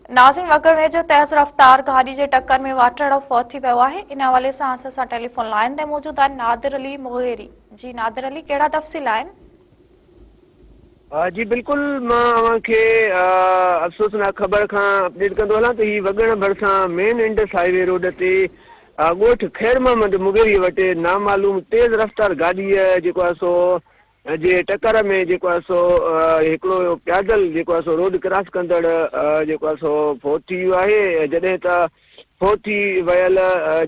नाज़िम वगड़ वेझो तेज़ रफ़्तार गाड़ी जे टक्कर में वाटड़ फौत थी वियो आहे। इन हवाले सां असां टेलीफोन लाइन ते मौजूद आहिनि नादिर अली मोहेरी। जी नादिर अली, कहिड़ा तफ़सील आहिनि? जी बिल्कुल, मां के अफ़सोसनाक ख़बर खां अपडेट कंदो हलां त ही वगण भरिसां मेन इंडस हाईवे रोड ते ॻोठ ख़ैर मोहम्मद मुगेरी वटि नामालूम तेज़ रफ़्तार गाॾी जेको आहे सो जे टक्कर में जेको आहे सो हिकिड़ो पैदल जेको आहे सो रोड क्रॉस कंदड़ जेको आहे सो फौत थी वियो आहे। जॾहिं त फौत थी वियल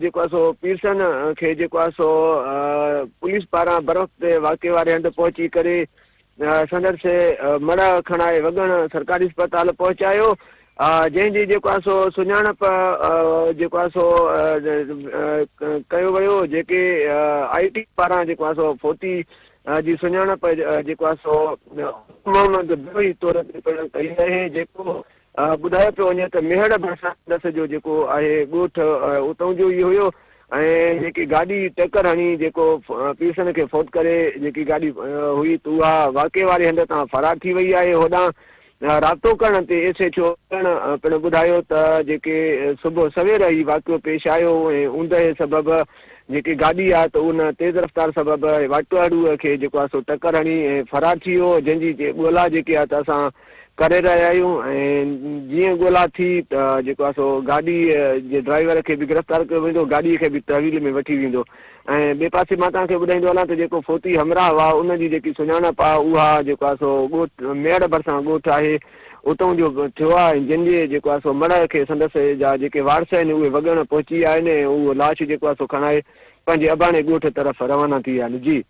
जेको आहे सो पीरसन खे जेको आहे सो पुलिस पारां बर वक़्ति वाक़े वारे हंधि पहुची करे संदसि मड़ खणाए वगण सरकारी अस्पताल पहुचायो, जंहिंजी जेको आहे सो सुञाणप जेको आहे सो कयो वियो। जेके IT पारां जेको आहे सो फौती जी सुञाणप जेको आहे सो मोहम्मद बिरोही तौर ते पिणु कई आहे, जेको ॿुधायो पियो वञे त मेहड़ भरिसां जो जेको आहे ॻोठ उतां जो ई हुयो ऐं जेकी गाॾी टकर हणी जेको पीरसन खे फौत करे जेकी गाॾी हुई त उहा वाक़े वारे हंधि तां फरार थी वई आहे। होॾां राब्तो करण ते SHO पिणु ॿुधायो त जेके सुबुह सवेर ई वाक़ियो पेश आयो ऐं ऊंदहि सबबि जेकी गाॾी आहे त उन तेज़ रफ़्तार सबबि वाटुआड़ूअ खे जेको आहे सो टकर हणी ऐं फरार थी वियो, जंहिंजी ॻोल्हा जेकी आहे त असां करे रहिया आहियूं। ऐं जीअं ॻोल्हा थी त जेको आहे सो गाॾी जे ड्राइवर खे बि गिरफ़्तार कयो वेंदो, गाॾीअ खे बि तहवील में वठी वेंदो। ऐं ॿिए पासे मां तव्हांखे ॿुधाईंदो हलां त जेको फौती हमराह हुआ उनजी जेकी सुञाणप आहे उहा जेको आहे सो ॻोठ मेहड़ भरिसां ॻोठ आहे उतां जो थियो आहे, जंहिंजे जेको आहे सो मड़ खे संदसि जा जेके वारस आहिनि उहे वगण पहुची विया आहिनि ऐं उहो लाश जेको आहे सो खणाए पंहिंजे अबाणे ॻोठ तरफ़ रवाना थी विया आहिनि। जी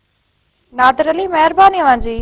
नादिर अली, महिरबानी जी।